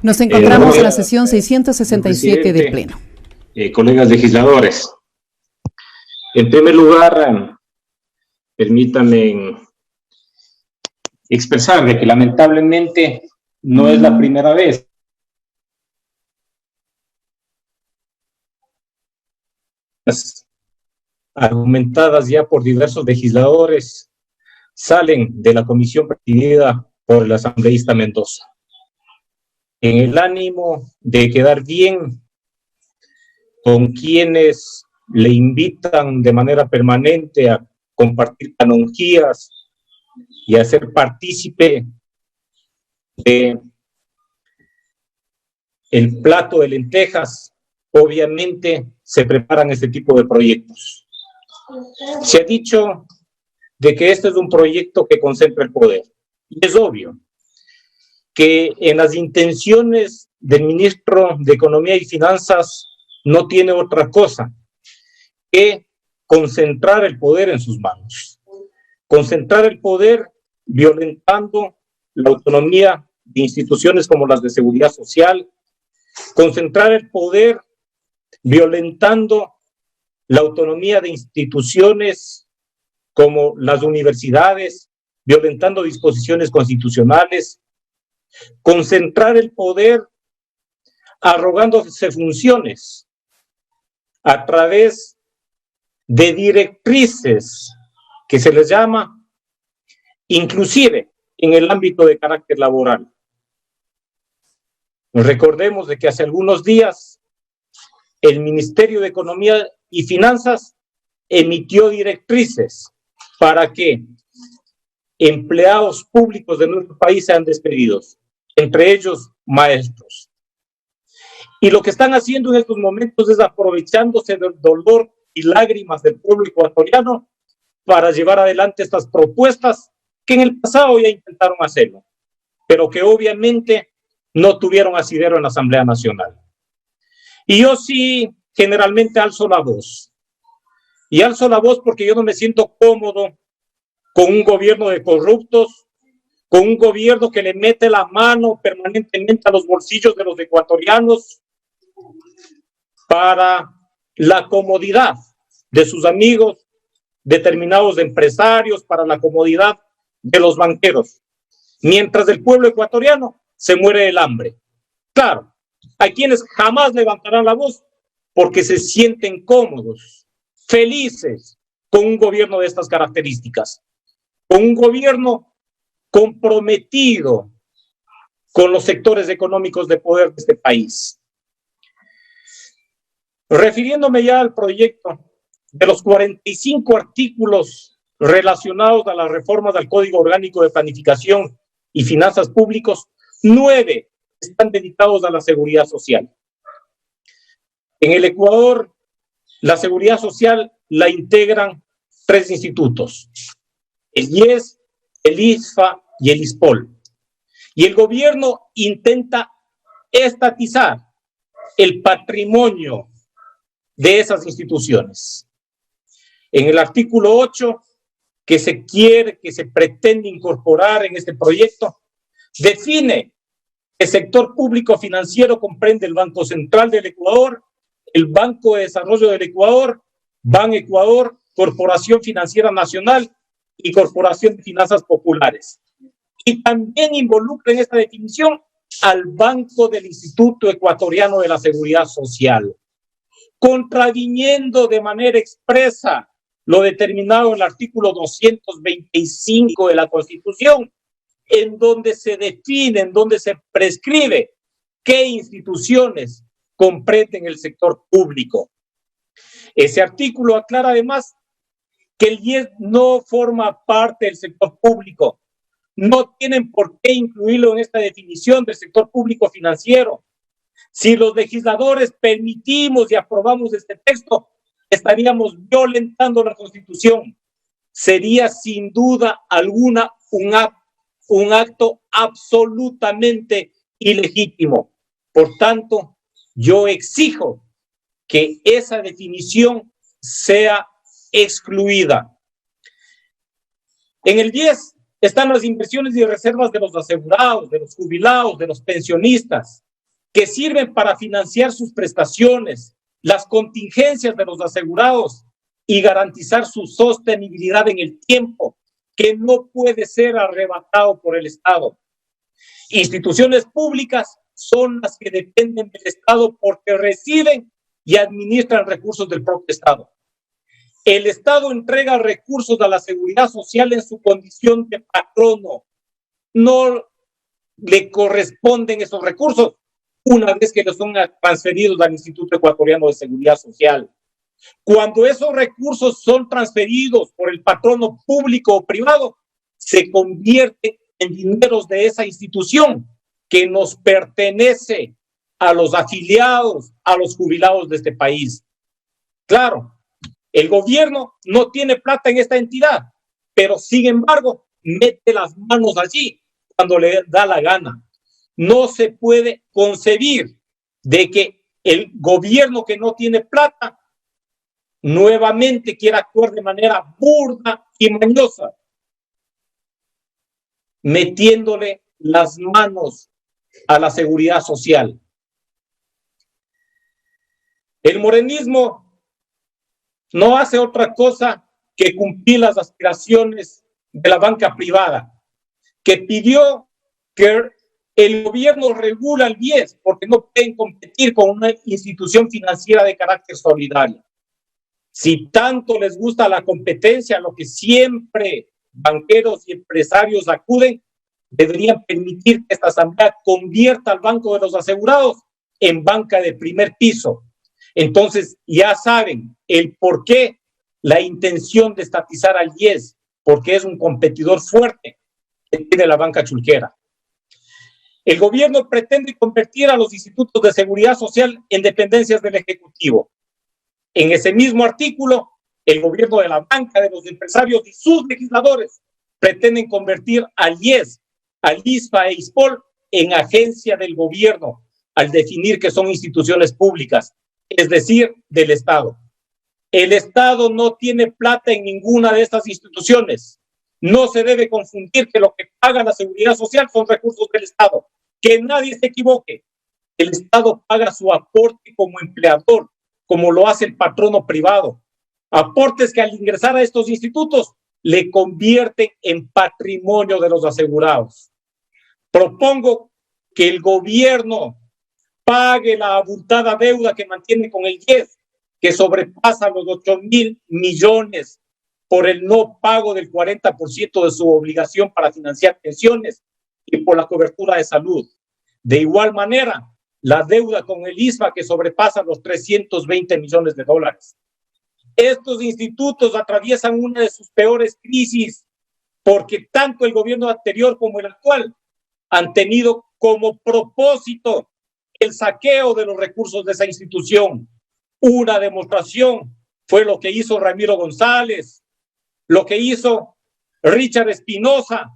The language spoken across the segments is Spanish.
Nos encontramos en la sesión 667 del Pleno. Colegas legisladores, en primer lugar, permítanme expresar de que lamentablemente no es la primera vez argumentadas ya por diversos legisladores salen de la comisión presidida por el asambleísta Mendoza, en el ánimo de quedar bien con quienes le invitan de manera permanente a compartir canonjías y a ser partícipe de el plato de lentejas. Obviamente se preparan este tipo de proyectos. Se ha dicho de que este es un proyecto que concentra el poder. Y es obvio que en las intenciones del ministro de Economía y Finanzas no tiene otra cosa que concentrar el poder en sus manos. Concentrar el poder violentando la autonomía de instituciones como las de seguridad social, concentrar el poder violentando la autonomía de instituciones como las universidades, violentando disposiciones constitucionales, concentrar el poder arrogándose funciones a través de directrices que se les llama, inclusive en el ámbito de carácter laboral. Recordemos de que hace algunos días el Ministerio de Economía y Finanzas emitió directrices para que empleados públicos de nuestro país sean despedidos, entre ellos maestros. Y lo que están haciendo en estos momentos es aprovechándose del dolor y lágrimas del pueblo ecuatoriano para llevar adelante estas propuestas que en el pasado ya intentaron hacerlo, pero que obviamente no tuvieron asidero en la Asamblea Nacional. Y yo sí generalmente alzo la voz. Y alzo la voz porque yo no me siento cómodo con un gobierno de corruptos, con un gobierno que le mete la mano permanentemente a los bolsillos de los ecuatorianos para la comodidad de sus amigos, determinados empresarios, para la comodidad de los banqueros, mientras el pueblo ecuatoriano se muere del hambre. Claro, hay quienes jamás levantarán la voz porque se sienten cómodos, felices con un gobierno de estas características, con un gobierno comprometido con los sectores económicos de poder de este país. Refiriéndome ya al proyecto, de los 45 artículos relacionados a las reformas al Código Orgánico de Planificación y Finanzas Públicos, 9 están dedicados a la seguridad social. En el Ecuador, la seguridad social la integran 3 institutos: el IES, el ISFA y el ISPOL. Y el gobierno intenta estatizar el patrimonio de esas instituciones. En el artículo 8, que se pretende incorporar en este proyecto, define que el sector público financiero comprende el Banco Central del Ecuador, el Banco de Desarrollo del Ecuador, Ban Ecuador, Corporación Financiera Nacional y Corporación de Finanzas Populares. Y también involucra en esta definición al Banco del Instituto Ecuatoriano de la Seguridad Social, contraviniendo de manera expresa lo determinado en el artículo 225 de la Constitución, en donde se define, en donde se prescribe qué instituciones comprenden el sector público. Ese artículo aclara además que el IES no forma parte del sector público. No tienen por qué incluirlo en esta definición del sector público financiero. Si los legisladores permitimos y aprobamos este texto, estaríamos violentando la Constitución. Sería sin duda alguna un acto absolutamente ilegítimo. Por tanto, yo exijo que esa definición sea excluida. En el 10 están las inversiones y reservas de los asegurados, de los jubilados, de los pensionistas. que sirven para financiar sus prestaciones, las contingencias de los asegurados y garantizar su sostenibilidad en el tiempo, que no puede ser arrebatado por el Estado. Instituciones públicas son las que dependen del Estado porque reciben y administran recursos del propio Estado. El Estado entrega recursos a la seguridad social en su condición de patrono. No le corresponden esos recursos una vez que los son transferidos al Instituto Ecuatoriano de Seguridad Social. Cuando esos recursos son transferidos por el patrono público o privado, se convierte en dineros de esa institución que nos pertenece a los afiliados, a los jubilados de este país. Claro, el gobierno no tiene plata en esta entidad, pero sin embargo mete las manos allí cuando le da la gana. No se puede concebir de que el gobierno que no tiene plata nuevamente quiera actuar de manera burda y mañosa, metiéndole las manos a la seguridad social. El morenismo no hace otra cosa que cumplir las aspiraciones de la banca privada, que pidió que el gobierno regula el BIES porque no pueden competir con una institución financiera de carácter solidario. Si tanto les gusta la competencia, a lo que siempre banqueros y empresarios acuden, deberían permitir que esta asamblea convierta al Banco de los Asegurados en banca de primer piso. Entonces ya saben el por qué la intención de estatizar al IES, porque es un competidor fuerte que tiene la banca chulquera. El gobierno pretende convertir a los institutos de seguridad social en dependencias del Ejecutivo. En ese mismo artículo, el gobierno de la banca, de los empresarios y sus legisladores pretenden convertir al IES, al ISFA e ISPOL en agencia del gobierno al definir que son instituciones públicas, es decir, del Estado. El Estado no tiene plata en ninguna de estas instituciones. No se debe confundir que lo que paga la seguridad social son recursos del Estado. Que nadie se equivoque. El Estado paga su aporte como empleador, como lo hace el patrono privado. Aportes que al ingresar a estos institutos le convierten en patrimonio de los asegurados. Propongo que el gobierno pague la abultada deuda que mantiene con el IES, que sobrepasa los 8.000 millones por el no pago del 40% de su obligación para financiar pensiones y por la cobertura de salud. De igual manera, la deuda con el ISFA que sobrepasa los 320 millones de dólares. Estos institutos atraviesan una de sus peores crisis porque tanto el gobierno anterior como el actual han tenido como propósito el saqueo de los recursos de esa institución. Una demostración fue lo que hizo Ramiro González, lo que hizo Richard Espinosa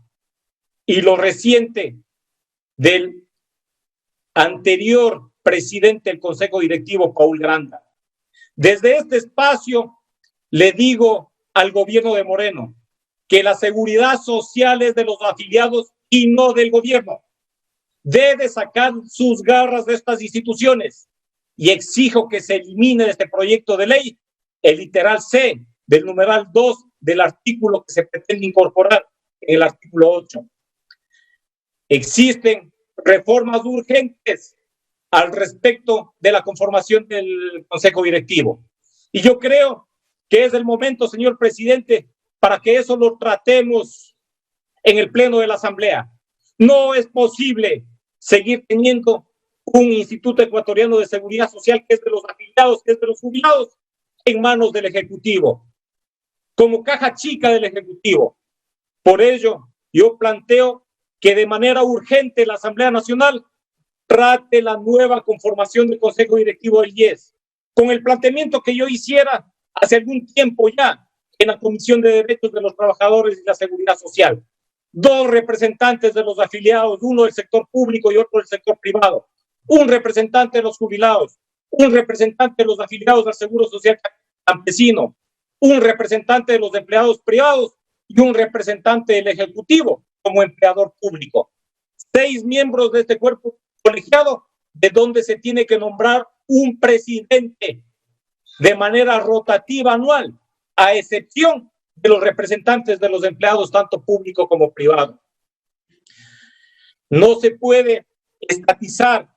y lo reciente del anterior presidente del Consejo Directivo, Paul Granda. Desde este espacio le digo al gobierno de Moreno que la seguridad social es de los afiliados y no del gobierno. Debe sacar sus garras de estas instituciones y exijo que se elimine de este proyecto de ley el literal C del numeral 2 del artículo que se pretende incorporar en el artículo 8. Existen reformas urgentes al respecto de la conformación del Consejo Directivo. Y yo creo que es el momento, señor presidente, para que eso lo tratemos en el Pleno de la Asamblea. No es posible seguir teniendo un Instituto Ecuatoriano de Seguridad Social que es de los afiliados, que es de los jubilados, en manos del Ejecutivo, como caja chica del Ejecutivo. Por ello, yo planteo que de manera urgente la Asamblea Nacional trate la nueva conformación del Consejo Directivo del IES, con el planteamiento que yo hiciera hace algún tiempo ya en la Comisión de Derechos de los Trabajadores y la Seguridad Social. 2 representantes de los afiliados, uno del sector público y otro del sector privado, un representante de los jubilados, un representante de los afiliados al Seguro Social Campesino, un representante de los empleados privados y un representante del Ejecutivo como empleador público. 6 miembros de este cuerpo colegiado de donde se tiene que nombrar un presidente de manera rotativa anual, a excepción de los representantes de los empleados, tanto público como privado. No se puede estatizar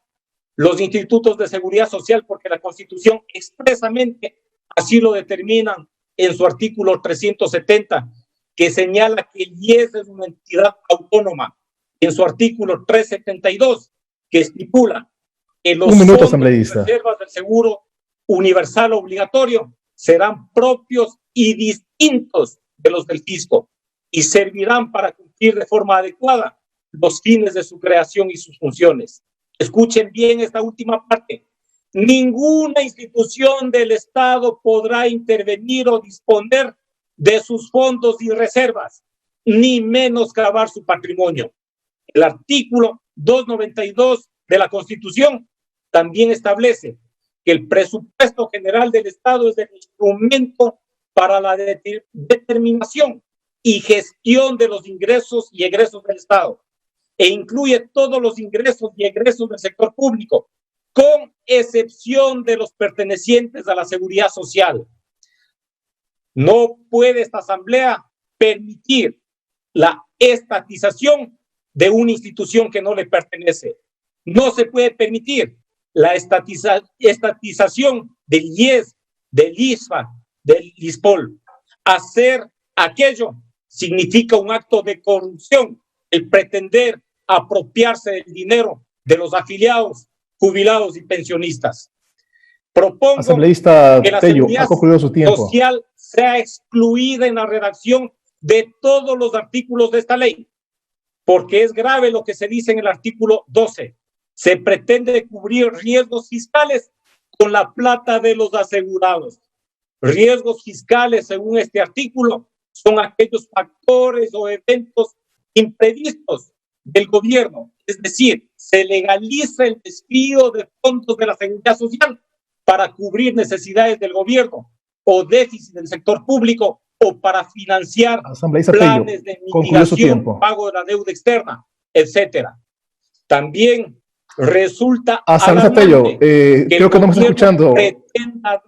los institutos de seguridad social porque la Constitución expresamente así lo determina en su artículo 370, que señala que el IES es una entidad autónoma, y en su artículo 372, que estipula que los fondos y reservas del seguro universal obligatorio serán propios y distintos de los del fisco y servirán para cumplir de forma adecuada los fines de su creación y sus funciones. Escuchen bien esta última parte. Ninguna institución del Estado podrá intervenir o disponer de sus fondos y reservas, ni menoscabar su patrimonio. El artículo 292 de la Constitución también establece que el presupuesto general del Estado es el instrumento para la determinación y gestión de los ingresos y egresos del Estado, e incluye todos los ingresos y egresos del sector público, con excepción de los pertenecientes a la seguridad social. No puede esta Asamblea permitir la estatización de una institución que no le pertenece. No se puede permitir la estatización del IES, del ISFA, del ISPOL. Hacer aquello significa un acto de corrupción, el pretender apropiarse del dinero de los afiliados, jubilados y pensionistas. Propongo asambleísta que la Tello, seguridad ha concluido su tiempo. social sea excluida en la redacción de todos los artículos de esta ley, porque es grave lo que se dice en el artículo 12. Se pretende cubrir riesgos fiscales con la plata de los asegurados. Riesgos fiscales, según este artículo, son aquellos factores o eventos imprevistos del gobierno. Es decir, se legaliza el desvío de fondos de la seguridad social para cubrir necesidades del gobierno o déficit del sector público o para financiar planes de mitigación, pago de la deuda externa, etcétera. También resulta alarmante que creo que no me está escuchando.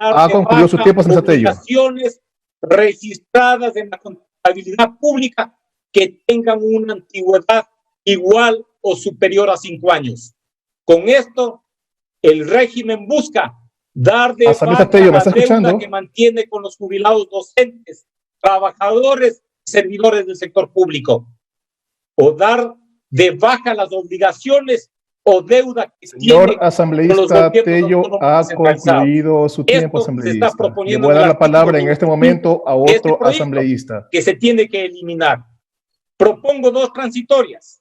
Ha concluido su tiempo, obligaciones registradas en la contabilidad pública que tengan una antigüedad igual o superior a 5 años. Con esto, el régimen busca dar de baja la deuda que mantiene con los jubilados docentes, trabajadores y servidores del sector público, o dar de baja las obligaciones o deuda que señor asambleísta Tello, ha concluido su tiempo, asambleísta. Le voy a dar la palabra en este momento a otro asambleísta. Que se tiene que eliminar. Propongo 2 transitorias.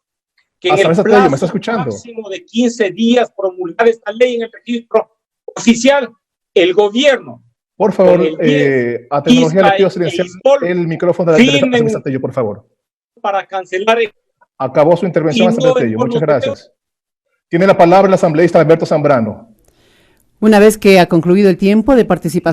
Que en el plazo Tello, ¿me está escuchando? máximo de 15 días promulgar esta ley en el registro oficial, el gobierno. Por favor, a tecnología le pido silenciar el micrófono de la asambleísta Tello, por favor. Para cancelar el... Acabó su intervención, asambleísta Tello. Muchas gracias. Tiene la palabra el asambleísta Alberto Zambrano. Una vez que ha concluido el tiempo de participación